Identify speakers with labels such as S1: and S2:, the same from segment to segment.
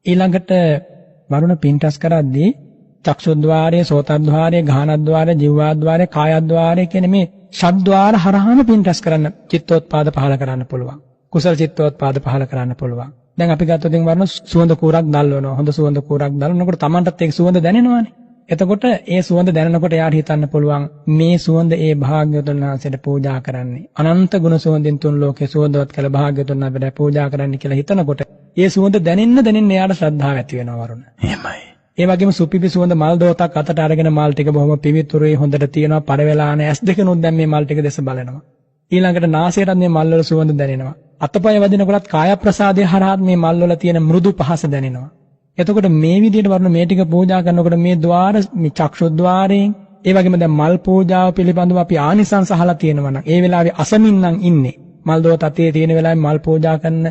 S1: ඊළඟට වරුණ පින්ටස් කරද්දී චක්ෂුද්්වාරය, සෝතද්්වාරය, ගාහනද්්වාරය, ජීවාද්්වාරය, කායද්්වාරය කියන මේ ෂඩ්ද්වාර හරහාම පින්ටස් කරන්න චිත්තෝත්පාද පහල කරන්න පුළුවන්. කුසල චිත්තෝත්පාද පහල කරන්න පුළුවන්. දැන් අපි ගත්තොත් වරුණ සුවඳ කූරක් දැල්වනවා. හොඳ සුවඳ කූරක් දැල්වනකොට Tamanටත් ඒක සුවඳ දැනෙනවානේ. එතකොට ඒ සුවඳ දැනෙනකොට යාට හිතන්න පුළුවන් මේ සුවඳ ඒ භාග්‍යවතුන් වහන්සේට පූජා කරන්නේ. අනන්ත ගුණ සුවඳින් තුන් ලෝකේ සුවඳවත් කළ භාග්‍යවතුන් වහන්සේට පූජා කරන්න කියලා හිතනකොට ඒ සුවඳ දැනෙන්න එයාට ශ්‍රද්ධාව ඇති වෙනවා වරුණ.
S2: එහෙමයි.
S1: ඒ වගේම සුපිපි සුවඳ මල් දෝතක් අතට අරගෙන මල් ටික බොහොම පිවිතුරුයි හොඳට තියෙනවා. පරවෙලා නැහැ. ඇස් දෙකනොත් දැන් මේ මල් ටික දැස බලනවා. ඊළඟට නාසයටත් මේ මල් වල සුවඳ දැනෙනවා. අතපය වදිනකොටත් කාය ප්‍රසාදයේ හරහාත් මේ මල් වල තියෙන මෘදු පහස දැනෙනවා. එතකොට මේ විදිහට වරුණ මේ ටික පූජා කරනකොට මේ ద్వාර මේ චක්ෂුද්්වාරයෙන් ඒ වගේම දැන් මල් පූජාව පිළිබඳව අපි ආනිසංස අහලා තියෙනවා නම් ඒ වෙලාවේ අසමින්නම් ඉන්නේ මල් දෝත අතේ තියෙන වෙලාවේ මල් පූජා කරන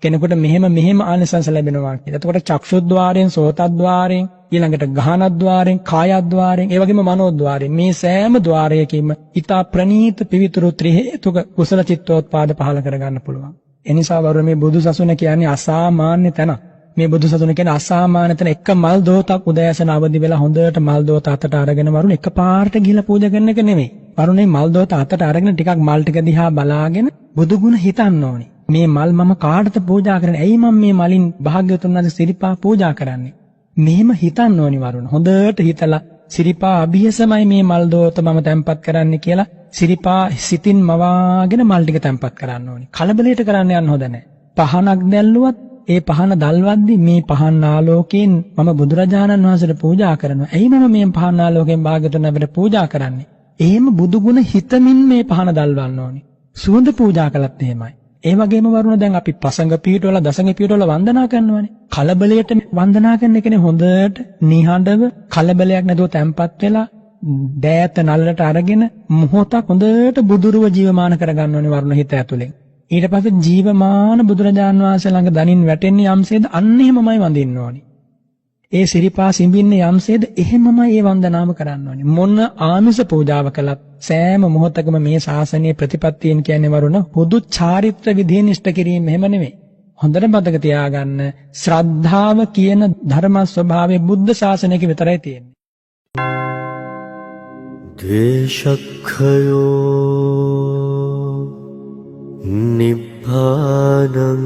S1: කෙනෙකුට මෙහෙම ආනිසංස ලැබෙනවා කියලා. එතකොට චක්ෂුද්්වාරයෙන්, සෝතද්්වාරයෙන්, ඊළඟට ගාහනද්්වාරයෙන්, කායද්්වාරයෙන්, ඒ වගේම මනෝද්්වාරයෙන් මේ සෑම ద్వාරයකින්ම ඊතා ප්‍රනීත පිවිතුරු ත්‍රි හේතුක කුසල චිත්තෝත්පාද පහල කරගන්න පුළුවන්. එනිසා වරුණ මේ බුදු සසුන කියන්නේ අසාමාන්‍ය තැනක්. මේ බුදු සසුන කියන්නේ අසාමාන්‍ය තැන. එක මල් දෝතක් උදෑසන අවදි වෙලා හොඳට මල් දෝත අතට අරගෙන වරුණ එකපාරට ගිහලා පූජා කරන එක නෙමෙයි. වරුණේ මල් දෝත අතට අරගෙන ටිකක් මල් ටික දිහා බලාගෙන බුදු ගුණ හිතන්න ඕනේ. මේ මල් මම කාටද පූජා කරන්නේ? ඇයි මම මේ මලින් භාග්‍යවතුන් වහන්සේ සිරිපා පූජා කරන්නේ? මෙහෙම හිතන්න ඕනි වරුණ. හොඳට හිතලා සිරිපා අභියසමයි මේ මල් දෝත මම තැම්පත් කරන්නේ කියලා සිරිපා සිතින් මවාගෙන මල් ටික තැම්පත් කරන්න ඕනි. කලබලයට කරන්න යන්න හොඳ නැහැ. පහනක් දැල්ලුවත් ඒ පහන දල්වද්දි මේ පහන් ආලෝකයෙන් මම බුදුරජාණන් වහන්සේට පූජා කරනවා. ඇයි මම මේ පහන් ආලෝකයෙන් භාග්‍යවතුන් වහන්සේට පූජා කරන්නේ? එහෙම බුදු ගුණ හිතමින් මේ පහන දල්වන්න ඕනි. සුවඳ පූජා කළත් එහෙමයි. ඒ වගේම වරුණ දැන් අපි පසඟ පීඨවල දසඟ පීඨවල වන්දනා කරනවානේ. කලබලයට වන්දනා කරන එකනේ හොඳට නිහඬව කලබලයක් නැතුව තැම්පත් වෙලා දෑත නළලට අරගෙන මොහොතක් හොඳට බුදුරුව ජීවමාන කරගන්න ඕනේ වරුණ හිත ඇතුලෙන්. ඊට පස්සේ ජීවමාන බුදුරජාන් වහන්සේ ළඟ දනින් වැටෙන්නේ යම්සේද අන්න එහෙමමයි වඳින්න ඕනේ. ඒ සිරිපා සිඹින්නේ යම්සේද එහෙමමයි ඒ වන්දනාව කරන්න ඕනේ. මොන ආමිෂ පූජාව කළත් සෑම මොහොතකම මේ ශාසනීය ප්‍රතිපත්තියෙන් කියන්නේ වරුණ හුදු චාරිත්‍ර විධියෙන් ඉෂ්ට කිරීම එහෙම නෙමෙයි. හොඳට මතක තියාගන්න ශ්‍රද්ධාව කියන ධර්ම ස්වභාවයේ බුද්ධ ශාසනයක විතරයි තියෙන්නේ.
S2: ද්වේෂක්ඛයෝ නිබ්බානං